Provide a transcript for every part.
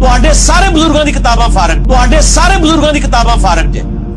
ਤੁਹਾਡੇ ਸਾਰੇ ਬਜ਼ੁਰਗਾਂ ਦੀ ਕਿਤਾਬਾਂ ਫਾਰਗ ਜੇ।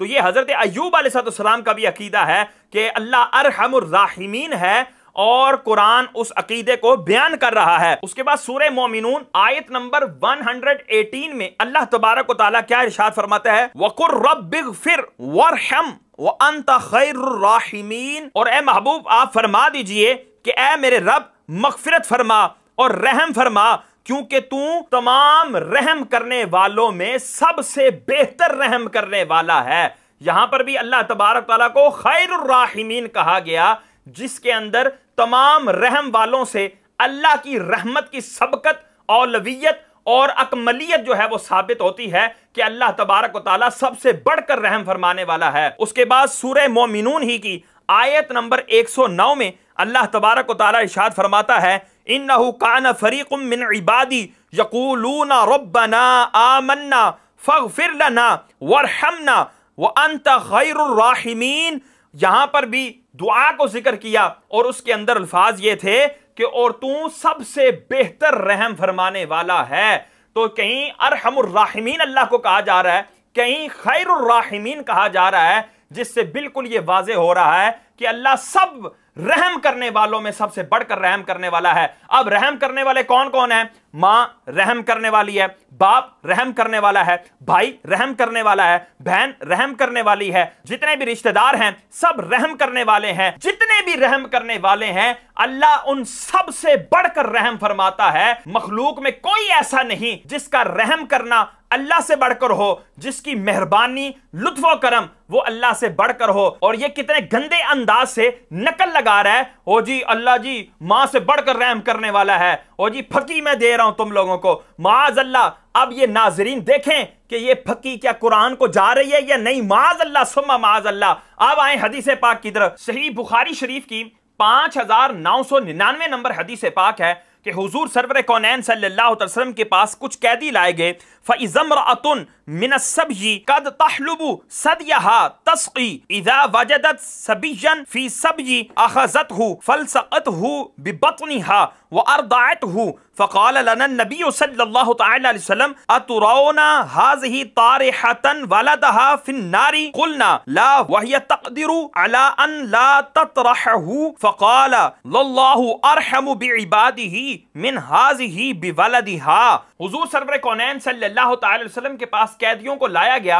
تو یہ حضرت ایوب علیہ السلام کا بھی عقیدہ ہے کہ اللہ ارحم الراحمین ہے، اور قرآن اس عقیدے کو بیان کر رہا ہے۔ اس کے بعد سورہ مومنون آیت نمبر 118 میں اللہ تبارک و تعالیٰ کیا ارشاد فرماتا ہے؟ وَقُلْ رَبِّ اغْفِرْ وَارْحَمْ وَأَنْتَ خَيْرُ الرَّاحِمِينَ، اور اے محبوب آپ فرما دیجئے کہ اے میرے رب مغفرت فرما اور رحم فرما، کیونکہ تو تمام رحم کرنے والوں میں سب سے بہتر رحم کرنے والا ہے۔ یہاں پر بھی اللہ تبارک تعالیٰ کو خیر الراحمین کہا گیا، جس کے اندر تمام رحم والوں سے اللہ کی رحمت کی سبقت، اولویت اور اکملیت جو ہے وہ ثابت ہوتی ہے کہ اللہ تبارک و تعالیٰ سب سے بڑھ کر رحم فرمانے والا ہے۔ اس کے بعد سورہ مومنون ہی کی آیت نمبر 109 میں اللہ تبارک و تعالیٰ ارشاد فرماتا ہے انہ کان فریق من عبادی یقولون ربنا آمنا فاغفر لنا وارحمنا وانت خیر الراحمین۔ یہاں پر بھی دعا کو ذکر کیا اور اس کے اندر الفاظ یہ تھے کہ اور تو سب سے بہتر رحم فرمانے والا ہے۔ تو کہیں ارحم الراحمین اللہ کو کہا جا رہا ہے، کہیں خیر الراحمین کہا جا رہا ہے، جس سے بالکل یہ واضح ہو رہا ہے کہ اللہ سب رحم کرنے والوں میں سب سے بڑھ کر رحم کرنے والا ہے۔ اب رحم کرنے والے کون کون ہیں؟ ماں رحم کرنے والی ہے، باپ رحم کرنے والا ہے، بھائی رحم کرنے والا ہے، بہن رحم کرنے والی ہے، جتنے بھی رشتہ دار ہیں سب رحم کرنے والے ہیں۔ جتنے بھی رحم کرنے والے ہیں اللہ ان سب سے بڑھ کر رحم فرماتا ہے۔ مخلوق میں کوئی ایسا نہیں جس کا رحم کرنا اللہ سے بڑھ کر ہو، جس کی مہربانی لطف و کرم وہ اللہ سے بڑھ کر ہو۔ اور یہ کتنے گندے انداز سے نقل لگا رہا ہے، او جی اللہ جی ماں سے بڑھ کر رحم کرنے والا ہے، او جی پھکی میں دے رہا ہوں تم لوگوں کو، معاذ اللہ۔ اب یہ ناظرین دیکھیں کہ یہ پھکی کیا قرآن کو جا رہی ہے یا نہیں، معاذ اللہ ثم معاذ اللہ۔ اب آئیں حدیث پاک کی طرف۔ صحیح بخاری شریف کی 5999 نمبر حدیث پاک ہے کہ حضور سرور کونین صلی اللہ علیہ وسلم کے پاس کچھ قیدی لائے گئے۔ فَإِذَا امْرَأَةٌ مِنَ السَّبْيِ قَدْ تَحْلُبُ ثَدْيَهَا تَسْقِي إِذَا وَجَدَتْ سَبِيًّا فِي السَّبْيِ أَخَذَتْهُ فَالْسَقَتْهُ بِبَطْنِهَا وَأَرْضَعَتْهُ فقال لنا النبي صلی اللہ تعالی علیہ وسلم اترون هذه طارحة ولدها في النار قلنا لا وهي تقدر على ان لا تطرحه فقال لله ارحم بعباده من هذه بولدها۔ حضور سرور کونین صلی اللہ تعالی علیہ وسلم کے پاس قیدیوں کو لایا گیا،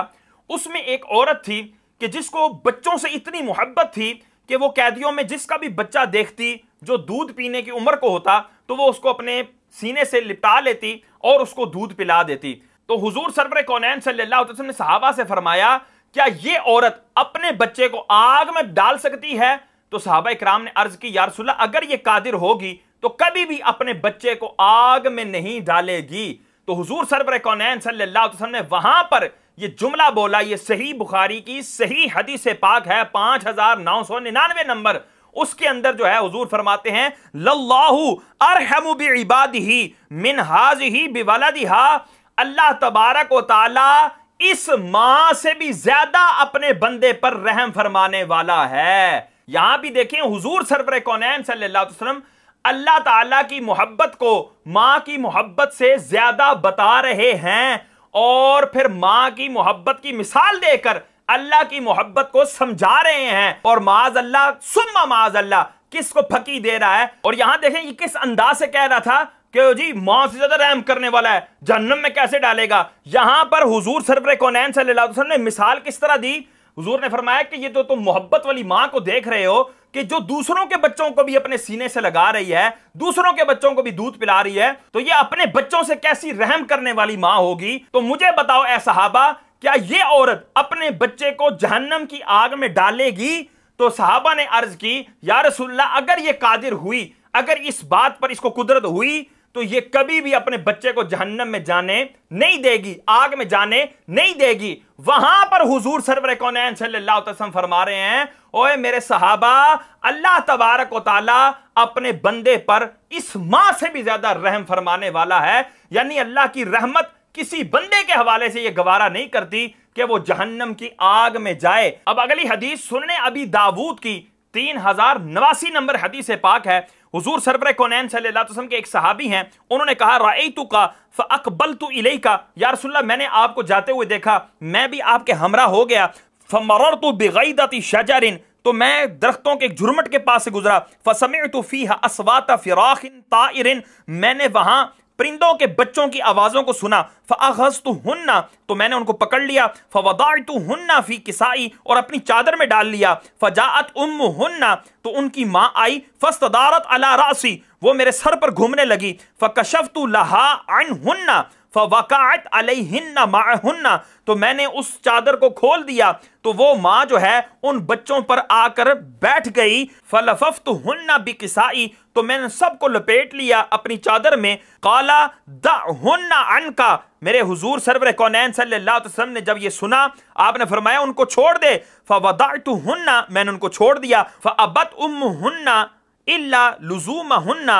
اس میں ایک عورت تھی کہ جس کو بچوں سے اتنی محبت تھی کہ وہ قیدیوں میں جس کا بھی بچہ دیکھتی جو دودھ پینے کی عمر کو ہوتا تو وہ اس کو اپنے سینے سے لپٹا لیتی اور اس کو دودھ پلا دیتی۔ تو حضور سرور کونین صلی اللہ علیہ وسلم نے صحابہ سے فرمایا کیا یہ عورت اپنے بچے کو آگ میں ڈال سکتی ہے؟ تو صحابہ اکرام نے عرض کی یا رسول اللہ اگر یہ قادر ہوگی تو کبھی بھی اپنے بچے کو آگ میں نہیں ڈالے گی۔ تو حضور سرور کونین صلی اللہ علیہ وسلم نے وہاں پر یہ جملہ بولا، یہ صحیح بخاری کی صحیح حدیث پاک ہے 5999 نمبر، اس کے اندر جو ہے حضور فرماتے ہیں للہ ارحم بعبادہ من ہذہ بولدہا، اللہ تبارک و تعالی اس ماں سے بھی زیادہ اپنے بندے پر رحم فرمانے والا ہے۔ یہاں بھی دیکھیں حضور سرور کونین صلی اللہ علیہ وسلم اللہ تعالیٰ کی محبت کو ماں کی محبت سے زیادہ بتا رہے ہیں، اور پھر ماں کی محبت کی مثال دے کر اللہ کی محبت کو سمجھا رہے ہیں، اور معاذ اللہ ثم معاذ اللہ کس کو پھکی دے رہا ہے۔ اور یہاں دیکھیں یہ کس انداز سے کہہ رہا تھا کہ جی ماں سے زیادہ رحم کرنے والا ہے، جہنم میں کیسے ڈالے گا۔ یہاں پر حضور سرور کونین صلی اللہ علیہ وسلم نے مثال کس طرح دی؟ حضور نے فرمایا کہ یہ تو تم محبت والی ماں کو دیکھ رہے ہو کہ جو دوسروں کے بچوں کو بھی اپنے سینے سے لگا رہی ہے، دوسروں کے بچوں کو بھی دودھ پلا رہی ہے، تو یہ اپنے بچوں سے کیسی رحم کرنے والی ماں ہوگی۔ تو مجھے بتاؤ اے صحابہ کیا یہ عورت اپنے بچے کو جہنم کی آگ میں ڈالے گی؟ تو صحابہ نے عرض کی یا رسول اللہ اگر یہ قادر ہوئی، اگر اس بات پر اس کو قدرت ہوئی تو یہ کبھی بھی اپنے بچے کو جہنم میں جانے نہیں دے گی، آگ میں جانے نہیں دے گی۔ وہاں پر حضور سرور کونین صلی اللہ علیہ وسلم فرما رہے ہیں اوے میرے صحابہ اللہ تبارک و تعالی اپنے بندے پر اس ماں سے بھی زیادہ رحم فرمانے والا ہے، یعنی اللہ کی رحمت کسی بندے کے حوالے سے یہ گوارا نہیں کرتی کہ وہ جہنم کی آگ میں جائے۔ اب اگلی حدیث سنن ابی داود کی 3089 نمبر حدیث پاک ہے۔ حضور سرور کونین صلی اللہ علیہ وسلم کے ایک صحابی ہیں، انہوں نے کہا رأیتک فاقبلت الیک، یا رسول اللہ میں نے آپ کو جاتے ہوئے دیکھا، میں بھی آپ کے ہمراہ ہو گیا۔ فمررت بغیدۃ شجر، تو میں درختوں کے ایک جھرمٹ کے پاس سے گزرا، فسمعت فیہا اصوات فراخ طائر، میں نے وہاں پرندوں کے بچوں کی آوازوں کو سنا، فاخذتہن، تو میں نے ان کو پکڑ لیا، فوضعتہن فی کسائی، اور اپنی چادر میں ڈال لیا، فجاءت امہن، تو ان کی ماں آئی، فاستدارت علی رأسی، وہ میرے سر پر گھومنے لگی، فکشفت لها عنہن فوقعت علیہن معہن، تو میں نے اس چادر کو کھول دیا تو وہ ماں جو ہے ان بچوں پر آ کر بیٹھ گئی، فلففتہن بکسائی، تو میں نے سب کو لپیٹ لیا اپنی چادر میں، قال دعہن عنک، میرے حضور سرور کونین صلی اللہ علیہ وسلم نے جب یہ سنا آپ نے فرمایا ان کو چھوڑ دے، فوضعتہن، میں نے ان کو چھوڑ دیا، فابت امہن الا لزومہن،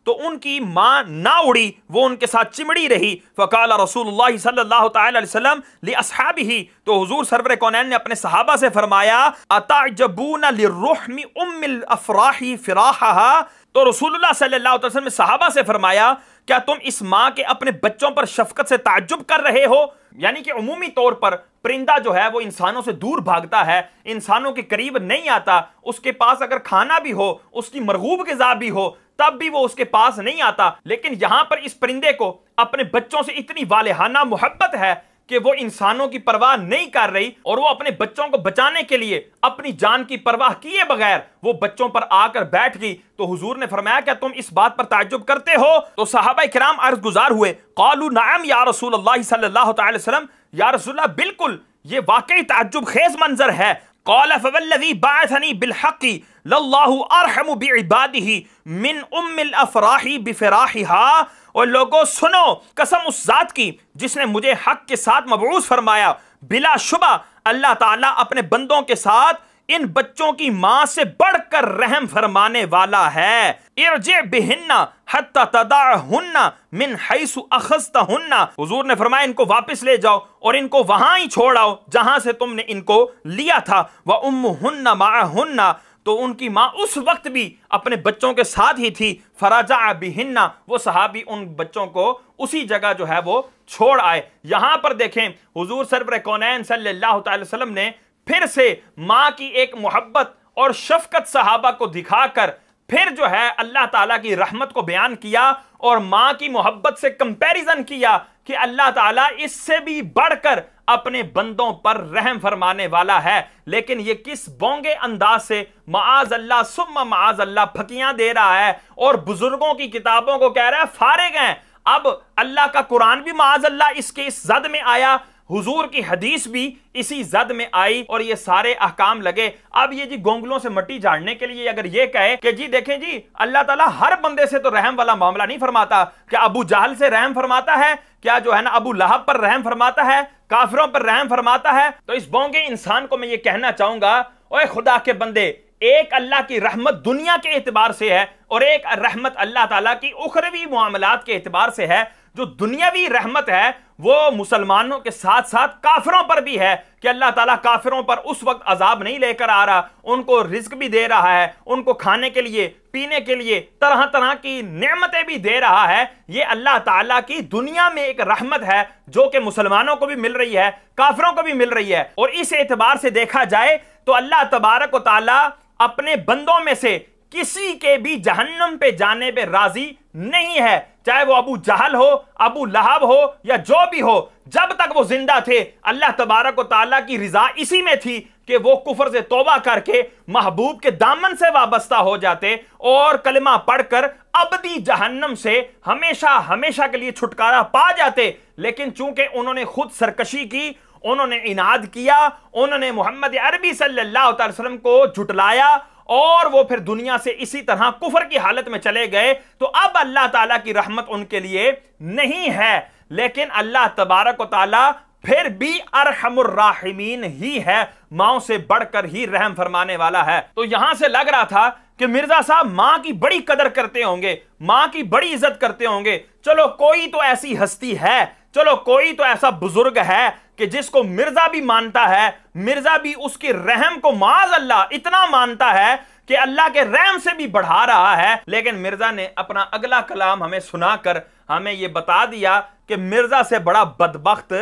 تو ان کی ماں نہ اڑی، وہ ان کے ساتھ چمڑی رہی، فقال رسول اللہ صلی اللہ تعالی علیہ وسلم لاصحابہ، تو حضور سرور کونین نے اپنے صحابہ سے فرمایا، اتعجبون للرحم ام الافراح فراحها، تو رسول اللہ صلی اللہ علیہ وسلم نے صحابہ سے فرمایا کیا تم اس ماں کے اپنے بچوں پر شفقت سے تعجب کر رہے ہو؟ یعنی کہ عمومی طور پر پرندہ جو ہے وہ انسانوں سے دور بھاگتا ہے، انسانوں کے قریب نہیں آتا، اس کے پاس اگر کھانا بھی ہو، اس کی مرغوب غذا بھی ہو، تب بھی وہ اس کے پاس نہیں آتا، لیکن یہاں پر اس پرندے کو اپنے بچوں سے اتنی والہانہ محبت ہے کہ وہ انسانوں کی پرواہ نہیں کر رہی، اور وہ اپنے بچوں کو بچانے کے لیے اپنی جان کی پرواہ کیے بغیر وہ بچوں پر آ کر بیٹھ گئی۔ تو حضور نے فرمایا کیا تم اس بات پر تعجب کرتے ہو؟ تو صحابہ کرام عرض گزار ہوئے، قالوا نعم یا رسول اللہ صلی اللہ تعالی وسلم، یا رسول اللہ بالکل، یہ واقعی تعجب خیز منظر ہے۔ قال فوالذی بعثنی بالحق للہ ارحم بعبادہ من ام الافراح بفراحها، اور لوگوں سنو، قسم اس ذات کی جس نے مجھے حق کے ساتھ مبعوث فرمایا، بلا شبہ اللہ تعالیٰ اپنے بندوں کے ساتھ ان بچوں کی ماں سے بڑھ کر رحم فرمانے والا ہے۔ ارجع بہن حتی تدعہن من حیث اخذتہن، حضور نے فرمایا ان کو واپس لے جاؤ اور ان کو وہاں ہی چھوڑ آؤ جہاں سے تم نے ان کو لیا تھا، وَأُمُّهُنَّ مَعَهُنَّ، تو ان کی ماں اس وقت بھی اپنے بچوں کے ساتھ ہی تھی، فرجع بہن، وہ صحابی ان بچوں کو اسی جگہ جو ہے وہ چھوڑ آئے۔ یہاں پر دیکھیں حضور سرور کونین صلی اللہ تعالی وسلم نے پھر سے ماں کی ایک محبت اور شفقت صحابہ کو دکھا کر پھر جو ہے اللہ تعالیٰ کی رحمت کو بیان کیا اور ماں کی محبت سے کمپیریزن کیا کہ اللہ تعالیٰ اس سے بھی بڑھ کر اپنے بندوں پر رحم فرمانے والا ہے۔ لیکن یہ کس بونگے انداز سے معاذ اللہ ثم معاذ اللہ پھکیاں دے رہا ہے اور بزرگوں کی کتابوں کو کہہ رہا ہے فارغ ہیں۔ اب اللہ کا قرآن بھی معاذ اللہ اس کے اس زد میں آیا، حضور کی حدیث بھی اسی زد میں آئی اور یہ سارے احکام لگے۔ اب یہ جی گونگلوں سے مٹی جھاڑنے کے لیے اگر یہ کہے کہ جی دیکھیں جی اللہ تعالیٰ ہر بندے سے تو رحم والا معاملہ نہیں فرماتا، کیا ابو جہل سے رحم فرماتا ہے؟ کیا جو ہے نا ابو لہب پر رحم فرماتا ہے؟ کافروں پر رحم فرماتا ہے؟ تو اس بونگے انسان کو میں یہ کہنا چاہوں گا، اوے خدا کے بندے، ایک اللہ کی رحمت دنیا کے اعتبار سے ہے اور ایک رحمت اللہ تعالیٰ کی اخروی معاملات کے اعتبار سے ہے۔ جو دنیاوی رحمت ہے وہ مسلمانوں کے ساتھ ساتھ کافروں پر بھی ہے کہ اللہ تعالیٰ کافروں پر اس وقت عذاب نہیں لے کر آ رہا، ان کو رزق بھی دے رہا ہے، ان کو کھانے کے لیے پینے کے لیے طرح طرح کی نعمتیں بھی دے رہا ہے۔ یہ اللہ تعالیٰ کی دنیا میں ایک رحمت ہے جو کہ مسلمانوں کو بھی مل رہی ہے، کافروں کو بھی مل رہی ہے۔ اور اس اعتبار سے دیکھا جائے تو اللہ تبارک و تعالیٰ اپنے بندوں میں سے کسی کے بھی جہنم پہ جانے پہ راضی نہیں ہے، چاہے وہ ابو جہل ہو، ابو لہب ہو یا جو بھی ہو۔ جب تک وہ زندہ تھے اللہ تبارک و تعالیٰ کی رضا اسی میں تھی کہ وہ کفر سے توبہ کر کے محبوب کے دامن سے وابستہ ہو جاتے اور کلمہ پڑھ کر ابدی جہنم سے ہمیشہ ہمیشہ کے لیے چھٹکارا پا جاتے۔ لیکن چونکہ انہوں نے خود سرکشی کی، انہوں نے عناد کیا، انہوں نے محمد عربی صلی اللہ علیہ وسلم کو جھٹلایا اور وہ پھر دنیا سے اسی طرح کفر کی حالت میں چلے گئے، تو اب اللہ تعالیٰ کی رحمت ان کے لیے نہیں ہے۔ لیکن اللہ تبارک و تعالیٰ پھر بھی ارحم الراحمین ہی ہے، ماں سے بڑھ کر ہی رحم فرمانے والا ہے۔ تو یہاں سے لگ رہا تھا کہ مرزا صاحب ماں کی بڑی قدر کرتے ہوں گے، ماں کی بڑی عزت کرتے ہوں گے، چلو کوئی تو ایسی ہستی ہے، چلو کوئی تو ایسا بزرگ ہے کہ جس کو مرزا بھی مانتا ہے، مرزا بھی اس کے رحم کو معاذ اللہ اتنا مانتا ہے کہ اللہ کے رحم سے بھی بڑھا رہا ہے۔ لیکن مرزا نے اپنا اگلا کلام ہمیں سنا کر ہمیں یہ بتا دیا کہ مرزا سے بڑا بدبخت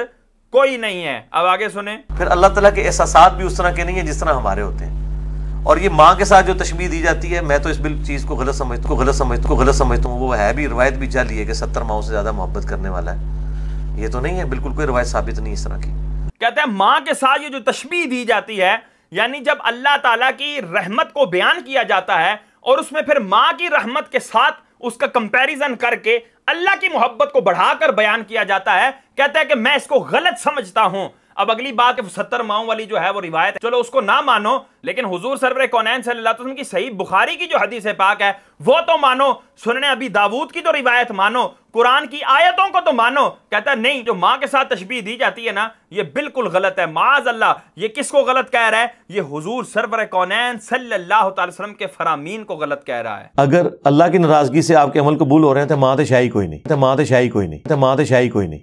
کوئی نہیں ہے. اب آگے سنیں. پھر اللہ تعالیٰ کے احساسات بھی اس طرح کے نہیں ہیں جس طرح ہمارے ہوتے ہیں. اور یہ ماں کے ساتھ جو تشبیہ دی جاتی ہے، میں تو اس چیز کو غلط سمجھتا ہوں. وہ ہے بھی روایت بھی جعلی ہے کہ 70 ماؤں سے زیادہ محبت کرنے والا ہے. یہ تو نہیں ہے، بالکل کوئی روایت ثابت نہیں اس طرح کی. کہتے ہیں ماں کے ساتھ یہ جو تشبیہ دی جاتی ہے، یعنی جب اللہ تعالیٰ کی رحمت کو بیان کیا جاتا ہے اور اس میں پھر ماں کی رحمت کے ساتھ اس کا کمپیریزن کر کے اللہ کی محبت کو بڑھا کر بیان کیا جاتا ہے، کہتا ہے کہ میں اس کو غلط سمجھتا ہوں. اب اگلی بات 70 ماؤں والی جو ہے وہ روایت ہے، چلو اس کو نہ مانو، لیکن حضور سرور کونین صلی اللہ علیہ وسلم کی صحیح بخاری کی جو حدیث پاک ہے وہ تو مانو، سنن ابی داود کی جو روایت مانو، قرآن کی آیتوں کو تو مانو. کہتا ہے نہیں، جو ماں کے ساتھ تشبیہ دی جاتی ہے نا یہ بالکل غلط ہے. معاذ اللہ. یہ کس کو غلط کہہ رہا ہے؟ یہ حضور سرور کونین صلی اللہ تعالی وسلم کے فرامین کو غلط کہہ رہا ہے. اگر اللہ کی ناراضگی سے آپ کے عمل قبول ہو رہے ہیں تو ماں تو شاہی کوئی نہیں.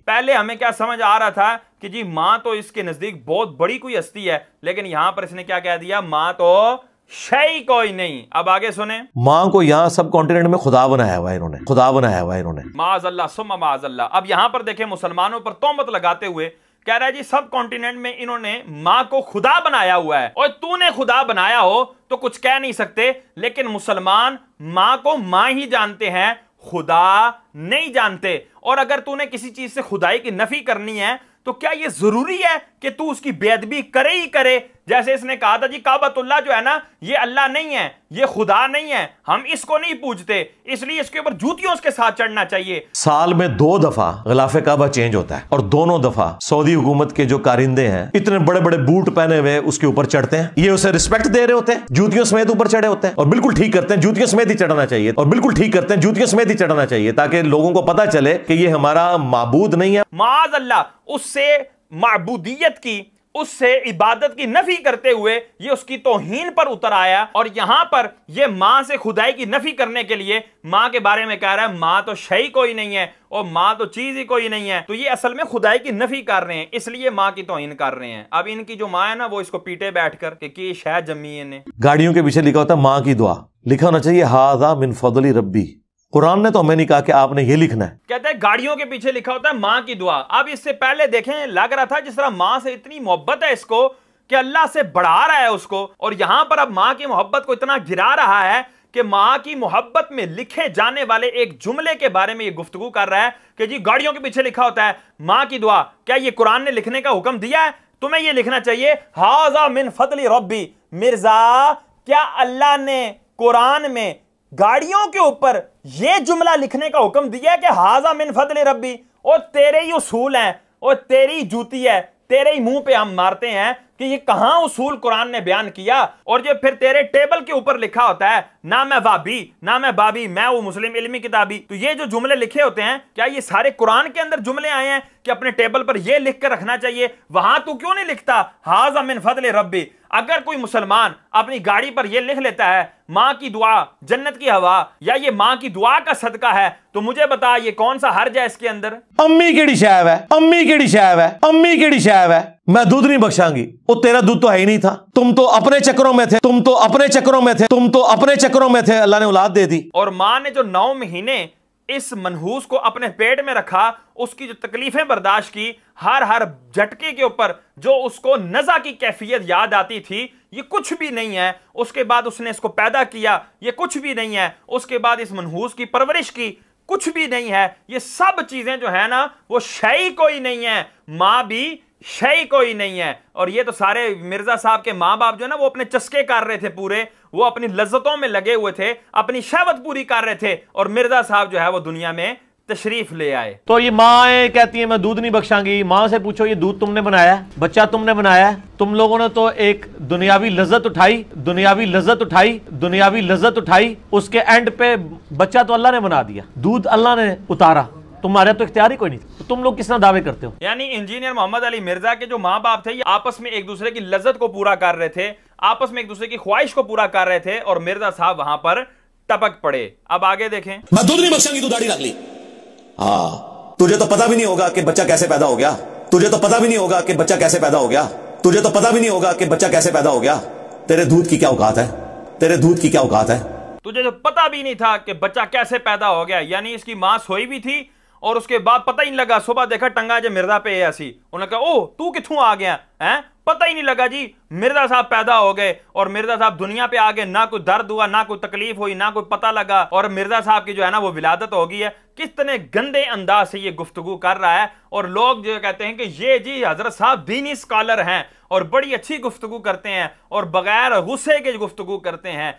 پہلے ہمیں کیا سمجھ آ رہا تھا کہ جی ماں تو اس کے نزدیک بہت بڑی کوئی ہستی ہے، لیکن یہاں پر اس نے کیا کہہ دیا؟ ماں تو شے کوئی نہیں. اب آگے سنیں. ماں کو یہاں سب کانٹیننٹ میں خدا بنایا ہوا ہے انہوں نے. معاذ اللہ ثم معاذ اللہ. اب یہاں پر دیکھیں مسلمانوں پر تہمت لگاتے ہوئے کہہ رہا ہے جی سب کانٹیننٹ میں انہوں نے ماں کو خدا بنایا ہوا ہے. اور تو نے خدا بنایا ہو تو کچھ کہہ نہیں سکتے، لیکن مسلمان ماں کو ماں ہی جانتے ہیں، خدا نہیں جانتے. اور اگر تو نے کسی چیز سے خدائی کی نفی کرنی ہے تو کیا یہ ضروری ہے کہ تو اس کی بے ادبی کرے ہی کرے؟ جیسے اس نے کہا تھا جی کعبۃ اللہ جو ہے نا یہ اللہ نہیں ہے، یہ خدا نہیں ہے، ہم اس کو نہیں پوجتے، اس لیے اس کے اوپر جوتیوں اس کے ساتھ چڑھنا چاہیے. سال میں 2 دفعہ غلاف کعبہ چینج ہوتا ہے اور دونوں دفعہ سعودی حکومت کے جو کارندے ہیں اتنے بڑے بڑے بوٹ پہنے ہوئے اس کے اوپر چڑھتے ہیں. یہ اسے رسپیکٹ دے رہے ہوتے ہیں، جوتیوں سمیت اوپر چڑھے ہوتے ہیں اور بالکل ٹھیک کرتے ہیں، جوتیوں سمیت ہی چڑھنا چاہیے تاکہ لوگوں کو پتہ چلے کہ یہ ہمارا معبود نہیں ہے. معاذ اللہ. اس سے معبودیت کی، اس سے عبادت کی نفی کرتے ہوئے یہ اس کی توہین پر اتر آیا، اور یہاں پر یہ ماں سے خدائی کی نفی کرنے کے لیے ماں کے بارے میں کہہ رہا ہے ماں تو شے کوئی نہیں ہے اور ماں تو چیز ہی کوئی نہیں ہے. تو یہ اصل میں خدائی کی نفی کر رہے ہیں، اس لیے ماں کی توہین کر رہے ہیں. اب ان کی جو ماں ہے نا وہ اس کو پیٹے بیٹھ کر کہ شاید جمی نے. گاڑیوں کے پیچھے لکھا ہوتا ہے ماں کی دعا، لکھا ہونا چاہیے ھذا من فضل ربی. قرآن نے تو ہمیں نہیں کہا کہ آپ نے یہ لکھنا ہے. کہتے ہیں گاڑیوں کے پیچھے لکھا ہوتا ہے ماں کی دعا. اب اس سے پہلے دیکھیں لگ رہا تھا جس طرح ماں سے اتنی محبت ہے اس کو کہ اللہ سے بڑھا رہا ہے اس کو، اور یہاں پر اب ماں کی محبت کو اتنا گرا رہا ہے کہ ماں کی محبت میں لکھے جانے والے ایک جملے کے بارے میں یہ گفتگو کر رہا ہے کہ جی گاڑیوں کے پیچھے لکھا ہوتا ہے ماں کی دعا. کیا یہ قرآن نے لکھنے کا حکم دیا ہے؟ تمہیں یہ لکھنا چاہیے ھذا من فضل ربی. مرزا کیا اللہ نے قرآن میں گاڑیوں کے اوپر یہ جملہ لکھنے کا حکم دیا ہے کہ ھذا من فضل ربی؟ اور تیرے ہی اصول ہیں اور تیری جوتی ہے، تیرے ہی منہ پہ ہم مارتے ہیں کہ یہ کہاں اصول قرآن نے بیان کیا. اور جو پھر تیرے ٹیبل کے اوپر لکھا ہوتا ہے نہ میں وابی نہ میں بابی، میں وہ مسلم علمی کتابی. تو یہ جو جملے لکھے ہوتے ہیں کیا یہ سارے قرآن کے اندر جملے آئے ہیں کہ اپنے ٹیبل پر یہ لکھ کر رکھنا چاہیے؟ وہاں تو کیوں نہیں لکھتا ھذا من فضل ربی؟ اگر کوئی مسلمان اپنی گاڑی پر یہ لکھ لیتا ہے ماں کی دعا جنت کی ہوا، یا یہ ماں کی دعا کا صدقہ ہے، تو مجھے بتا یہ کون سا حرج ہے اس کے اندر؟ امی کیڑی شاہب ہے، میں دودھ نہیں بخشاں گی. وہ تیرا دودھ تو ہے ہی نہیں تھا، تم تو اپنے چکروں میں تھے، اللہ نے اولاد دے دی. اور ماں نے جو 9 مہینے اس منحوس کو اپنے پیٹ میں رکھا، اس کی جو تکلیفیں برداشت کی، ہر جھٹکے کے اوپر جو اس کو نزع کی کیفیت یاد آتی تھی، یہ کچھ بھی نہیں ہے. اس کے بعد اس نے اس کو پیدا کیا، یہ کچھ بھی نہیں ہے. اس کے بعد اس منحوس کی پرورش کی، کچھ بھی نہیں ہے. یہ سب چیزیں جو ہے نا وہ شے کوئی نہیں ہے، ماں بھی شے کوئی نہیں ہے. اور یہ تو سارے مرزا صاحب کے ماں باپ جو ہے نا وہ اپنے چسکے کر رہے تھے پورے، وہ اپنی لذتوں میں لگے ہوئے تھے، اپنی شہوت پوری کر رہے تھے، اور مرزا صاحب جو ہے وہ دنیا میں تشریف لے آئے. تو یہ ماں کہتی ہیں میں دودھ نہیں بخشاں گی. ماں سے پوچھو یہ دودھ تم نے بنایا ہے، بچہ تم نے بنایا ہے، تم لوگوں نے تو ایک دنیاوی لذت اٹھائی، اس کے اینڈ پہ بچہ تو اللہ نے بنا دیا، دودھ اللہ نے اتارا، تمہارے تو اختیار ہی کوئی نہیں. تو تم لوگ کس طرح دعوے کرتے ہو؟ یعنی انجینئر محمد علی مرزا کے جو ماں باپ تھے یہ آپس میں ایک دوسرے کی لذت کو پورا کر رہے تھے، آپس میں ایک دوسرے کی خواہش کو پورا کر رہے تھے، اور مرزا صاحب وہاں پر ٹپک پڑے. اب آگے دیکھیں. میں دودھ نہیں بخشاں گی، تو داڑھی رکھ لی. ہاں تجھے تو پتا بھی نہیں ہوگا کہ بچہ کیسے پیدا ہو گیا، تجھے تو پتا بھی نہیں ہوگا کہ بچہ کیسے پیدا ہو گیا. تیرے دودھ کی کیا اوقات ہے؟ تجھے تو پتا بھی نہیں تھا کہ بچہ کیسے پیدا ہو گیا. یعنی اس کی ماں سوئی بھی تھی اور اس کے بعد پتہ ہی نہیں لگا, صبح دیکھا ٹنگا جے مرزا پہ ایسی, انہوں نے کہا او تو کتوں آ گیا ہیں, پتہ ہی نہیں لگا جی مرزا صاحب پیدا ہو گئے اور مرزا صاحب دنیا پہ آ گئے, نہ کوئی درد ہوا, نہ کوئی تکلیف ہوئی, نہ کوئی پتہ لگا, اور مرزا صاحب کی جو ہے نا وہ ولادت ہو گئی ہے. کتنے گندے انداز سے یہ گفتگو کر رہا ہے, اور لوگ جو کہتے ہیں کہ یہ جی حضرت صاحب دینی اسکالر ہیں اور بڑی اچھی گفتگو کرتے ہیں اور بغیر غصے کے گفتگو کرتے ہیں.